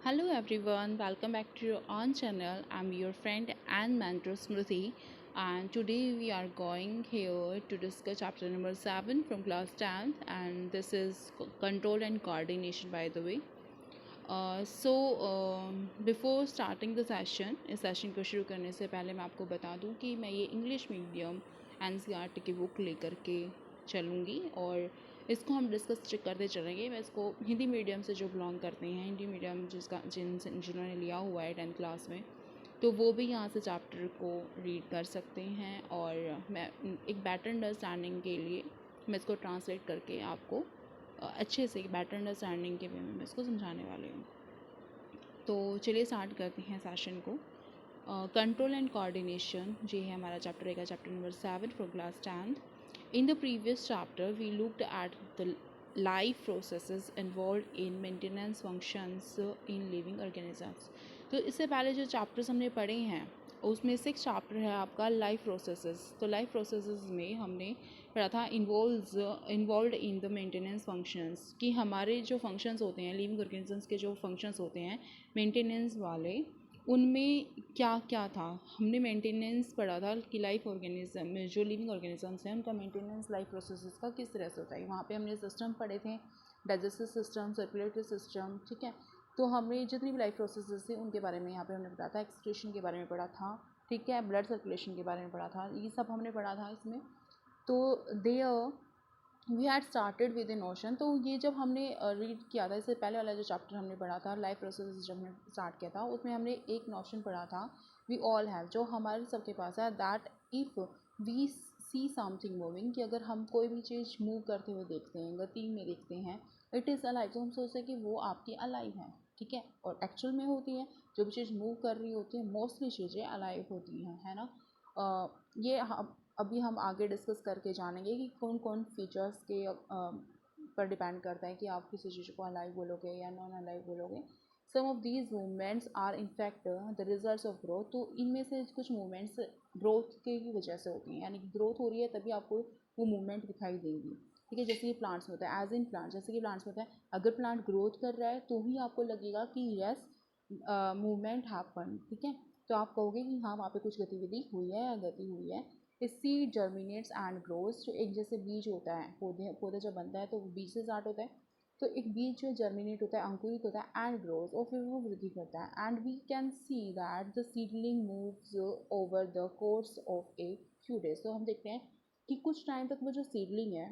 Hello everyone, welcome back to your own channel. I'm your friend and mentor Smriti, and today we are going here to discuss chapter number 7 from class 10th, and this is control and coordination, by the way. Before starting the session, इस session को शुरू करने से पहले मैं आपको बता दूं कि मैं ये इंग्लिश मीडियम एनसीईआरटी की बुक लेकर के चलूँगी और इसको हम डिस्कस करते चलेंगे। मैं इसको हिंदी मीडियम से जो बिलोंग करते हैं, हिंदी मीडियम जिन्होंने लिया हुआ है 10th क्लास में, तो वो भी यहाँ से चैप्टर को रीड कर सकते हैं। और मैं एक बेटर अंडरस्टैंडिंग के लिए मैं इसको ट्रांसलेट करके आपको अच्छे से बेटर अंडरस्टैंडिंग के वे में मैं इसको समझाने वाली हूँ। तो चलिए स्टार्ट करते हैं सेशन को। कंट्रोल एंड कोऑर्डिनेशन ये है हमारा चैप्टर रहेगा, chapter number 7 for class 10th। In the previous chapter we looked at the life processes involve in maintenance functions in living organisms. तो इससे पहले जो चैप्टर्स हमने पढ़े हैं उसमें 6 चैप्टर है आपका लाइफ प्रोसेसेस। तो लाइफ प्रोसेसेस में हमने पढ़ा था involve in the maintenance functions, कि हमारे जो फंक्शंस होते हैं लिविंग ऑर्गेनिजम्स के जो फंक्शंस होते हैं मेंटेनेंस वाले, उनमें क्या क्या था। हमने मेंटेनेंस पढ़ा था कि लाइफ ऑर्गेनिज्म में जो लिविंग ऑर्गेनिजम्स हैं उनका मेंटेनेंस लाइफ प्रोसेसेस का किस तरह से होता है। वहाँ पे हमने सिस्टम पढ़े थे, डाइजेस्टिव सिस्टम, सर्कुलेटरी सिस्टम, ठीक है। तो हमने जितनी भी लाइफ प्रोसेसेस थे उनके बारे में यहाँ पे हमने पढ़ा था। एक्सक्रीशन के बारे में पढ़ा था, ठीक है, ब्लड सर्कुलेशन के बारे में पढ़ा था, ये सब हमने पढ़ा था इसमें। तो we had started with a notion. तो ये जब हमने रीड किया था, इससे पहले वाला जो चैप्टर हमने पढ़ा था लाइफ प्रोसेस जब हमने स्टार्ट किया था, उसमें हमने एक नोशन पढ़ा था वी ऑल हैव, जो हमारे सबके पास है, that if we see something moving, कि अगर हम कोई भी चीज़ मूव करते हुए देखते हैं, गति में देखते हैं, इट इज़ अलाइव, तो हम सोचते हैं कि वो आपकी अलाइव है, ठीक है। और एक्चुअल में होती है, जो भी चीज़ मूव कर रही होती है मोस्टली चीज़ें अलाइव होती हैं, है ना। ये अभी हम आगे डिस्कस करके जानेंगे कि कौन कौन फीचर्स के पर डिपेंड करता है कि आप किसी चीज़ को अलाइव बोलोगे या नॉन अलाइव बोलोगे। Some of these movements are in fact the results of growth. तो इनमें से कुछ मूवमेंट्स ग्रोथ की वजह से होती हैं, यानी कि ग्रोथ हो रही है तभी आपको वो मूवमेंट दिखाई देंगी, ठीक है। जैसे कि प्लांट्स में होता है, एज इन प्लांट, जैसे कि प्लांट्स में होता है, अगर प्लांट ग्रोथ कर रहा है तो ही आपको लगेगा कि यस मूवमेंट हैपन, ठीक है। तो आप कहोगे कि हाँ वहाँ पे कुछ गतिविधि हुई है या गति हुई है। सीड जर्मिनेट्स एंड ग्रोस, जो एक जैसे बीज होता है, पौधा जब बनता है तो बीज से स्टार्ट होता है। तो एक बीज जो जर्मिनेट होता है, अंकुरित होता है, एंड ग्रोस, और फिर वो वृद्धि करता है। And we can see that the seedling moves over the course of a few days. तो हम देखते हैं कि कुछ टाइम तक वो जो सीडलिंग है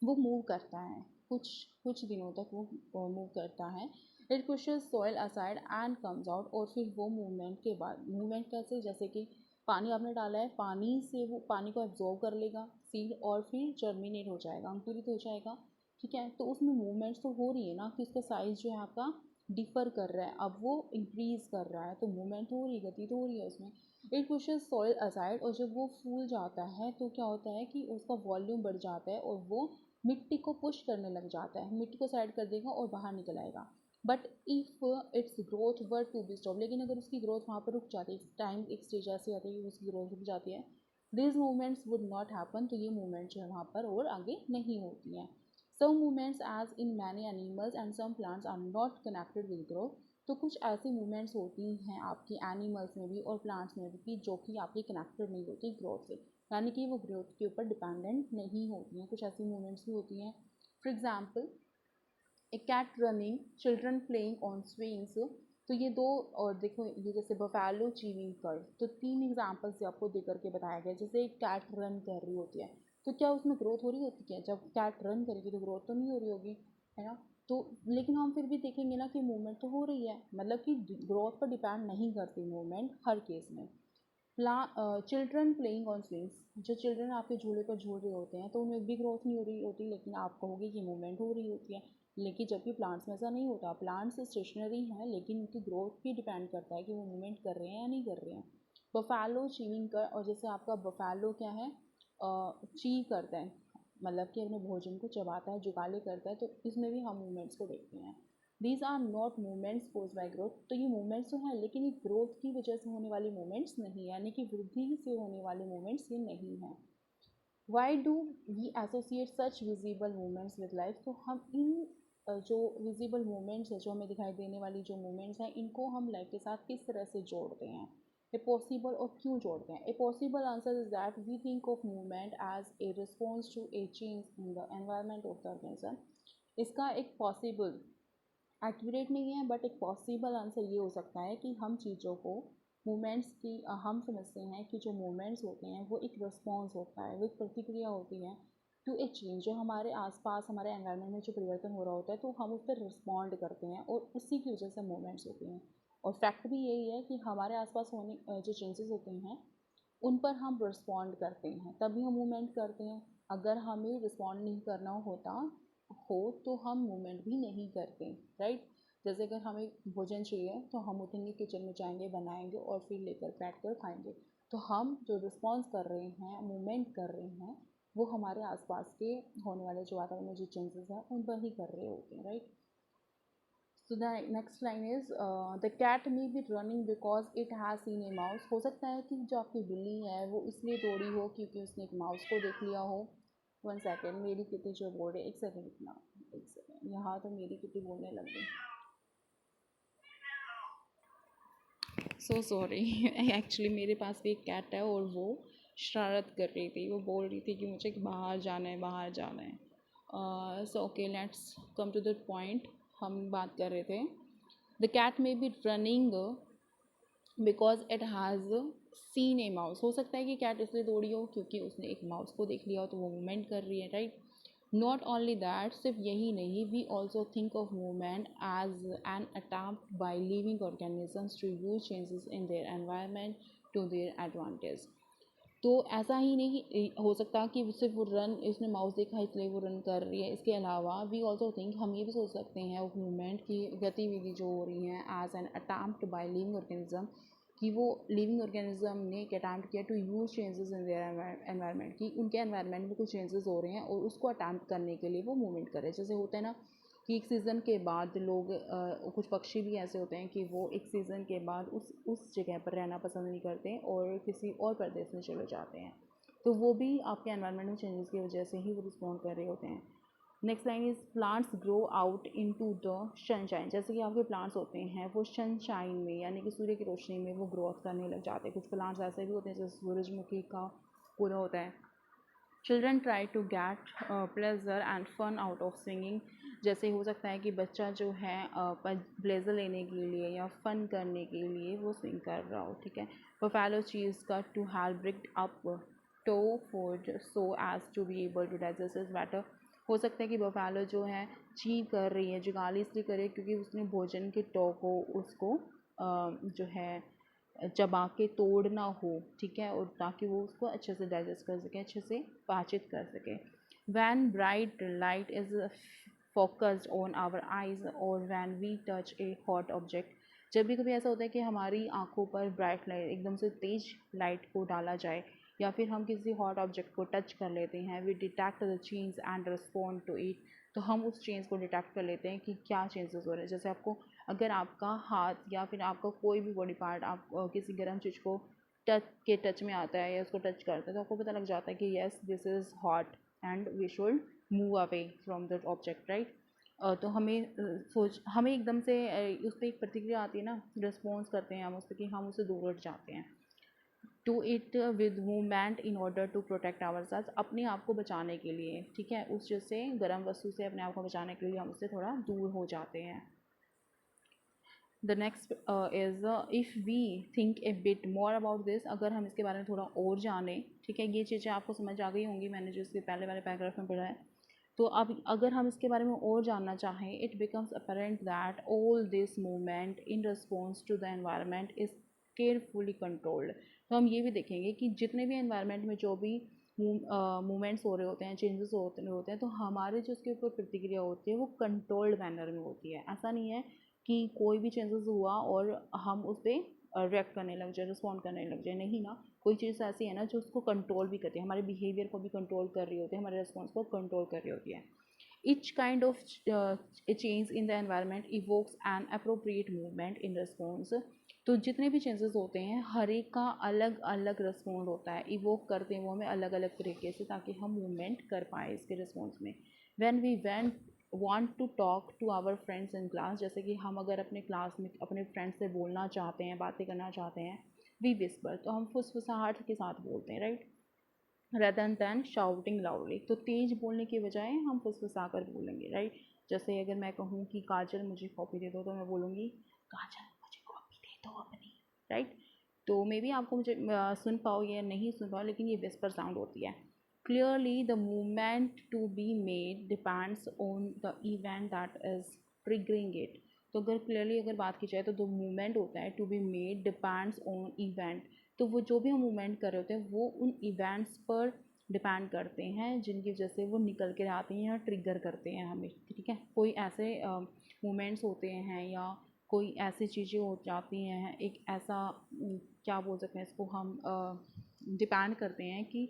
वो मूव करता है, कुछ कुछ दिनों तक वो मूव करता है। It pushes soil aside and comes out, और फिर वो मूवमेंट के बाद, मूवमेंट कैसे, जैसे कि पानी आपने डाला है, पानी से वो पानी को एब्जॉर्व कर लेगा सीड, और फिर जर्मिनेट हो जाएगा, अंकुरित हो जाएगा, ठीक है। तो उसमें मूवमेंट्स तो हो रही है ना, कि उसका साइज़ जो है आपका डिफ़र कर रहा है, अब वो इंक्रीज़ कर रहा है, तो मूवमेंट हो रही है, गति तो हो रही है उसमें। इट पुशेस सॉइल असाइड, और जब वो फूल जाता है तो क्या होता है कि उसका वॉल्यूम बढ़ जाता है और वो मिट्टी को पुश करने लग जाता है, मिट्टी को साइड कर देगा और बाहर निकल आएगा। But if its growth were to be stop, लेकिन अगर उसकी ग्रोथ वहाँ पर रुक जाती है, टाइम एक स्टेज ऐसी आती है कि उसकी ग्रोथ रुक जाती है, this movements would not happen, तो ये मूवमेंट जो है वहाँ पर और आगे नहीं होती हैं। Some movements as in many animals and some plants are not connected with growth. तो कुछ ऐसी मूवमेंट्स होती हैं आपकी एनिमल्स में भी और प्लांट्स में भी जो कि आपकी कनेक्टेड नहीं होती ग्रोथ से, यानी कि वो ग्रोथ के ऊपर डिपेंडेंट नहीं होती हैं। कुछ ऐसी मूवमेंट्स भी होती हैं, for example a cat running, children playing on swings. तो ये दो, और देखो ये जैसे बफेलो चीविंग कर्व, तो 3 एग्जाम्पल्स आपको दे करके बताया गया। जैसे एक कैट रन कर रही होती है, तो क्या उसमें ग्रोथ हो रही होती है? जब कैट रन करेगी तो ग्रोथ तो नहीं हो रही होगी, है ना। तो लेकिन हम फिर भी देखेंगे ना कि मूवमेंट तो हो रही है, मतलब कि ग्रोथ पर डिपेंड नहीं करती मूवमेंट हर केस में। चिल्ड्रन प्लेइंग ऑन स्विंग्स, जो चिल्ड्रन आपके झूले पर झूल रहे होते हैं तो उनमें भी ग्रोथ नहीं हो रही होती, लेकिन आप कहोगे कि मूवमेंट हो रही होती है। लेकिन जबकि प्लांट्स में ऐसा नहीं होता, प्लांट्स स्टेशनरी हैं, लेकिन उनकी ग्रोथ भी डिपेंड करता है कि वो मूवमेंट कर रहे हैं या नहीं कर रहे हैं। बफेलो चीविंग कर, और जैसे आपका बफेलो क्या है, ची करता है, मतलब कि अपने भोजन को चबाता है, जुगाली करता है, तो इसमें भी हम मूवमेंट्स को देखते हैं। These are not movements caused by growth, तो ये मूवमेंट्स तो हैं लेकिन ये ग्रोथ की वजह से होने वाली मूवमेंट्स नहीं है, यानी कि वृद्धि से होने वाली मूवमेंट्स ये नहीं हैं। Why do we associate such visible movements with life, तो हम इन जो विजिबल मूवमेंट्स है, जो हमें दिखाई देने वाली जो मूवमेंट्स हैं, इनको हम लाइफ के साथ किस तरह से जोड़ते हैं, ए पॉसिबल और क्यों जोड़ते हैं। A possible answer is that we think of movement as a response to a change in the environment of the organism. इसका एक पॉसिबल, एक्यूरेट नहीं है बट एक पॉसिबल आंसर ये हो सकता है कि हम चीज़ों को, मूवमेंट्स की हम समझते हैं कि जो मूवमेंट्स होते हैं वो एक रिस्पॉन्स होता है, वो एक प्रतिक्रिया होती है टू ए चेंज, जो हमारे आसपास हमारे एनवायरनमेंट में जो परिवर्तन हो रहा होता है तो हम उस पर रिस्पॉन्ड करते हैं और उसी की वजह से मूवमेंट्स होती हैं। और फैक्ट भी यही है कि हमारे आसपास होने जो चेंजेस होते हैं उन पर हम रिस्पॉन्ड करते हैं, तभी हम मूवमेंट करते हैं। अगर हमें रिस्पॉन्ड नहीं करना होता हो तो हम मूवमेंट भी नहीं करते, राइट। जैसे अगर हमें भोजन चाहिए तो हम उठेंगे, किचन में जाएंगे, बनाएंगे और फिर लेकर बैठ कर खाएंगे। तो हम जो रिस्पॉन्स कर रहे हैं, मूवमेंट कर रहे हैं, वो हमारे आसपास के होने वाले जो वातावरण में जो चेंजेस हैं उन पर ही कर रहे होते हैं, right. So the next line is the cat may be running because it has seen a mouse। हो सकता है कि जो आपकी बिल्ली है वो इसलिए दौड़ी हो क्योंकि उसने एक माउस को देख लिया हो। 1 सेकेंड, मेरी किटी जो बोल रही है, 1 सेकेंड इतना, 1 सेकेंड, यहाँ तो मेरी किटी बोलने लग गई। सो सॉरी एक्चुअली मेरे पास भी एक कैट है और वो शरारत कर रही थी, वो बोल रही थी कि मुझे बाहर जाना है, बाहर जाना है। So okay, let's come to the point. हम बात कर रहे थे the cat may be running because it has seen a mouse. हो सकता है कि कैट इसलिए दौड़ी हो क्योंकि उसने एक माउस को देख लिया हो तो वो मूवमेंट कर रही है, राइट। नॉट ओनली दैट, सिर्फ यही नहीं, we also think of movement as an attempt by living organisms to use changes in their environment to their advantage. तो ऐसा ही नहीं हो सकता कि सिर्फ वो रन, उसने माउस देखा इसलिए वो रन कर रही है। इसके अलावा वी ऑल्सो थिंक, हम ये भी सोच सकते हैं उस मूवमेंट की गतिविधि जो हो रही हैं as an attempt by living organism, कि वो लिविंग ऑर्गेनिज्म ने एक अटैम्प्ट किया to use changes in their environment, कि उनके एनवायरनमेंट में कुछ चेंजेस हो रहे हैं और उसको अटैम्प्ट करने के लिए वो मूवमेंट करे। जैसे होता है ना कि एक सीज़न के बाद लोग कुछ पक्षी भी ऐसे होते हैं कि वो एक सीज़न के बाद उस जगह पर रहना पसंद नहीं करते और किसी और प्रदेश में चले जाते हैं, तो वो भी आपके एनवायरनमेंट में चेंजेस की वजह से ही वो रिस्पॉन्ड कर रहे होते हैं। Next line is plants grow out into the sunshine. जैसे कि आपके प्लांट्स होते हैं वो सनशाइन में यानी कि सूर्य की रोशनी में वो ग्रोथ करने लग जाते हैं। कुछ प्लांट्स ऐसे भी होते हैं जैसे सूरजमुखी का पूरा होता है। Children try to get pleasure and fun out of swinging. जैसे हो सकता है कि बच्चा जो है प्लेजर लेने के लिए या फन करने के लिए वो स्विंग कर रहा हो, ठीक है। बफेलो चीज का to help break up tough food so as to be able to digest is better. हो सकता है कि बफेलो जो है ची कर रही है, जुगाली इसलिए कर रही है क्योंकि उसने भोजन के टो को उसको जो है चबा के तोड़ना हो, ठीक है, और ताकि वो उसको अच्छे से डाइजेस्ट कर सके, अच्छे से पाचित कर सके। When bright light is focused on our eyes और when we touch a hot object. जब भी कभी ऐसा होता है कि हमारी आंखों पर ब्राइट लाइट, एकदम से तेज लाइट को डाला जाए या फिर हम किसी हॉट ऑब्जेक्ट को टच कर लेते हैं, we detect the change and respond to it. तो हम उस चेंज को डिटेक्ट कर लेते हैं कि क्या चेंजेस हो रहे हैं। जैसे आपको अगर आपका हाथ या फिर आपका कोई भी बॉडी पार्ट आप किसी गर्म चीज़ को टच में आता है या उसको टच करते हैं तो आपको पता लग जाता है कि yes this is hot and we should move away from that object, right. तो हमें एकदम से उस पर एक प्रतिक्रिया आती है ना, रिस्पॉन्स करते हैं हम उस पर कि हम उससे दूर हट जाते हैं। To it with movement in order to protect our cells, अपने आप को बचाने के लिए, ठीक है, उस चीज़ से, गर्म वस्तु से अपने आप को बचाने के लिए हम उससे थोड़ा दूर हो जाते हैं। The next is if we think a bit more about this, अगर हम इसके बारे में थोड़ा और जानें, ठीक है, ये चीज़ें आपको समझ आ गई होंगी, मैंने जो इसके पहले वाले पैराग्राफ में पढ़ा है। तो अब अगर हम इसके बारे में और जानना चाहें, it becomes apparent that all this movement in response to the environment is carefully controlled. तो हम ये भी देखेंगे कि जितने भी एनवायरनमेंट में जो भी मूवमेंट्स हो रहे होते हैं, चेंजेस होते हैं, तो हमारे जो उसके ऊपर प्रतिक्रिया होती है वो कंट्रोल्ड मैनर में होती है। ऐसा नहीं है कि कोई भी चेंजेस हुआ और हम उस पर रिएक्ट करने लग जाए, रिस्पॉन्ड करने लग जाए, नहीं ना। कोई चीज़ ऐसी है ना जो उसको कंट्रोल भी करती है, हमारे बिहेवियर को भी कंट्रोल कर रही होती है, हमारे रिस्पॉन्स को कंट्रोल कर रही होती है। Each kind of change in the environment evokes an appropriate movement in response। तो जितने भी चेंजेस होते हैं हर एक का अलग अलग रिस्पॉन्ड होता है, इवोक करते हैं वो हमें अलग अलग तरीके से ताकि हम मूवमेंट कर पाएँ इसके रिस्पॉन्स में। When we went want to talk to our friends in class, जैसे कि हम अगर अपने क्लास में अपने फ्रेंड्स से बोलना चाहते हैं, बातें करना चाहते हैं, we whisper, तो हम फुसफुसाहट के साथ बोलते हैं, right, rather than shouting loudly। तो तेज बोलने के बजाय हम फुसफुसा कर बोलेंगे, राइट। जैसे अगर मैं कहूँ कि काजल मुझे कॉपी दे दो, तो मैं बोलूँगी काजल मुझे कॉपी दे दो अपनी, राइट। तो मे बी आपको मुझे सुन पाओ या नहीं सुन पाओ, लेकिन ये विस्पर साउंड होती है। Clearly, the movement to be made depends on the event that is triggering it। तो अगर क्लियरली अगर बात की जाए तो जो मूवमेंट होता है to be made depends on event, तो वो जो भी हम मूवमेंट कर रहे होते हैं वो उन इवेंट्स पर डिपेंड करते हैं जिनकी वजह से वो निकल के आते हैं या ट्रिगर करते हैं हमें, ठीक है। कोई ऐसे मूवमेंट्स होते हैं या कोई ऐसी चीज़ें हो जाती हैं, एक ऐसा क्या बोल सकते हैं इसको हम, डिपेंड करते हैं कि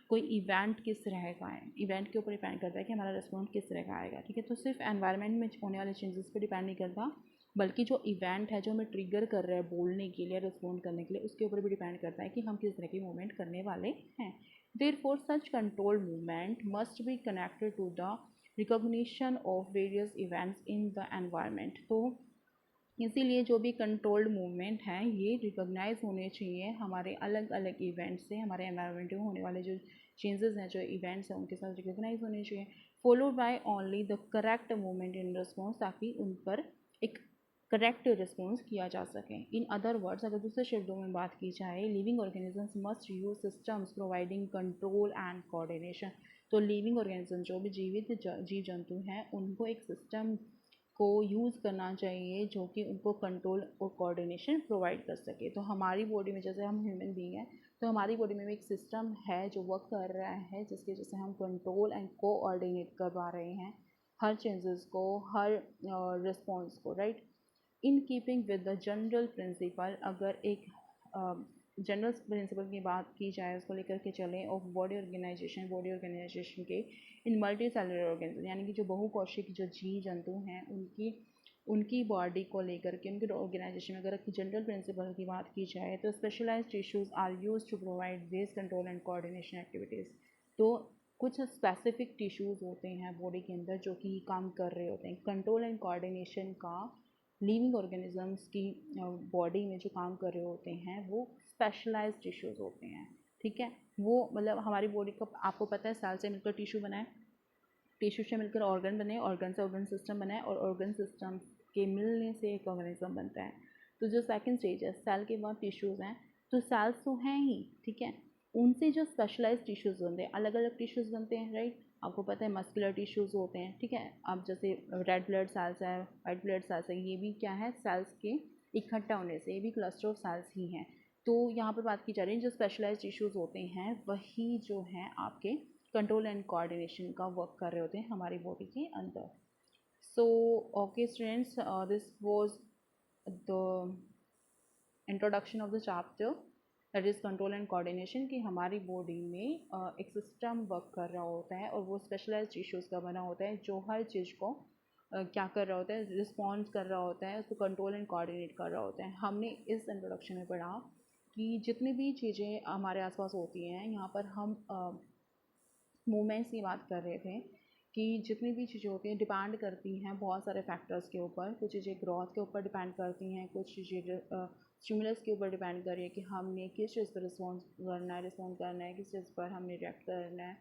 कोई इवेंट किस तरह का है, इवेंट के ऊपर डिपेंड करता है कि हमारा रिस्पॉन्स किस तरह का आएगा, ठीक है। तो सिर्फ एनवायरनमेंट में होने वाले चेंजेस पे डिपेंड नहीं करता, बल्कि जो इवेंट है जो हमें ट्रिगर कर रहा है बोलने के लिए, रिस्पॉन्ड करने के लिए, उसके ऊपर भी डिपेंड करता है कि हम किस तरह की मूवमेंट करने वाले हैं। Therefore such control movement must be connected to the recognition of various events in the environment. तो इसीलिए जो भी कंट्रोल्ड मूवमेंट हैं ये रिकॉग्नाइज होने चाहिए हमारे अलग अलग इवेंट से, हमारे एनवायरनमेंट में होने वाले जो चेंजेस हैं, जो इवेंट्स हैं, उनके साथ रिकॉग्नाइज होने चाहिए। Followed by only the correct movement in response, ताकि उन पर एक करेक्ट रिस्पॉन्स किया जा सके। इन अदर वर्ड्स, अगर दूसरे शब्दों में बात की जाए, living organisms must use systems providing control and coordination. तो लिविंग ऑर्गेनिज्म जो भी जीवित जीव जंतु हैं उनको एक सिस्टम को यूज़ करना चाहिए जो कि उनको कंट्रोल और कोऑर्डिनेशन प्रोवाइड कर सके। तो हमारी बॉडी में, जैसे हम ह्यूमन बीइंग हैं, तो हमारी बॉडी में भी एक सिस्टम है जो वर्क कर रहा है, जिसकी वजह से हम कंट्रोल एंड कोऑर्डिनेट कर पा रहे हैं हर चेंजेस को, हर रिस्पॉन्स को, right. In keeping with the general principle, अगर एक जनरल प्रिंसिपल की बात की जाए, उसको लेकर के चलें, ऑफ बॉडी ऑर्गेनाइजेशन के इन मल्टी सेलुलर ऑर्गेनिज्म, यानी कि जो बहुकोशिक जो जीव जंतु हैं उनकी बॉडी को लेकर के, उनके ऑर्गेनाइजेशन में अगर जनरल प्रिंसिपल की बात की जाए, तो specialised tissues are used to provide this control and coordination activities. तो कुछ स्पेसिफिक टिश्यूज़ होते हैं बॉडी के अंदर जो कि काम कर रहे होते हैं कंट्रोल एंड कोऑर्डिनेशन का। लिविंग ऑर्गेनिजम्स की बॉडी में जो काम कर रहे होते हैं वो स्पेशलाइज्ड टिश्यूज़ होते हैं, ठीक है। वो मतलब हमारी बॉडी का, आपको पता है, सेल से मिलकर टिश्यू बना है, टिश्यू से मिलकर ऑर्गन बने, ऑर्गन से ऑर्गन सिस्टम बना है, और ऑर्गन सिस्टम के मिलने से एक ऑर्गेनिज्म बनता है। तो जो सेकंड स्टेज है, सेल के बाद टिश्यूज़ हैं, तो सेल्स तो हैं ही, ठीक है, उनसे जो स्पेशलाइज्ड टिश्यूज़ बनते हैं, अलग अलग टिश्यूज़ बनते हैं, राइट। आपको पता है मस्कुलर टिश्यूज़ होते हैं, ठीक है। अब जैसे रेड ब्लड सेल्स है, वाइट ब्लड सेल्स है, ये भी क्या है, सेल्स के इकट्ठा होने से, ये भी क्लस्टर ऑफ सेल्स ही हैं। तो यहाँ पर बात की जा रही है जो स्पेशलाइज्ड टिश्यूज़ होते हैं वही जो हैं आपके कंट्रोल एंड कोऑर्डिनेशन का वर्क कर रहे होते हैं हमारी बॉडी के अंदर। So okay students, this was the introduction of the chapter that is control and coordination, कि हमारी बॉडी में एक सिस्टम वर्क कर रहा होता है और वो स्पेशलाइज्ड टिश्यूज़ का बना होता है जो हर चीज़ को क्या कर रहा होता है, रिस्पॉन्स कर रहा होता है, उसको कंट्रोल एंड कोऑर्डिनेट कर रहा होता है। हमने इस इंट्रोडक्शन में पढ़ा कि जितनी भी चीज़ें हमारे आसपास होती हैं, यहाँ पर हम मूवमेंट्स की बात कर रहे थे कि जितनी भी चीज़ें होती हैं डिपेंड करती हैं बहुत सारे फैक्टर्स के ऊपर। कुछ चीज़ें ग्रोथ के ऊपर डिपेंड करती हैं, कुछ चीज़ें स्टिमुलस के ऊपर डिपेंड कर रही है कि हमने किस चीज़ पर रिस्पॉन्स करना है, किस चीज़ पर हमने रिएक्ट करना है,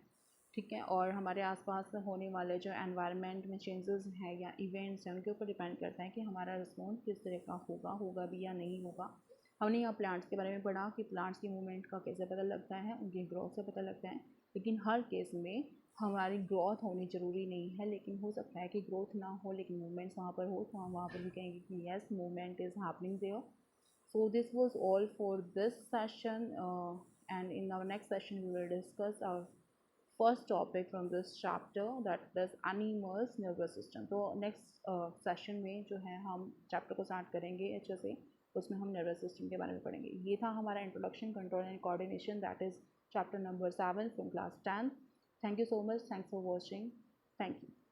ठीक है। और हमारे आसपास में होने वाले जो एनवायरनमेंट में चेंजेस हैं या इवेंट्स हैं, उनके ऊपर डिपेंड करता है कि हमारा रिस्पॉन्स किस तरह का होगा भी या नहीं होगा। हमने यहाँ प्लांट्स के बारे में पढ़ा कि प्लांट्स की मूवमेंट का कैसे पता लगता है, उनकी ग्रोथ से पता लगता है, लेकिन हर केस में हमारी ग्रोथ होनी ज़रूरी नहीं है, लेकिन हो सकता है कि ग्रोथ ना हो लेकिन मूवमेंट्स वहाँ पर हो, तो हम वहाँ पर भी कहेंगे कि yes movement is happening there. So this was all for this session, and in our next session we will discuss our first topic from this chapter, that is animals nervous system। तो next session में जो है हम chapter को start करेंगे अच्छे से, उसमें हम nervous system के बारे में पढ़ेंगे। ये था हमारा introduction control and coordination, that is chapter number 7 from class 10। Thank you so much, thanks for watching, thank you।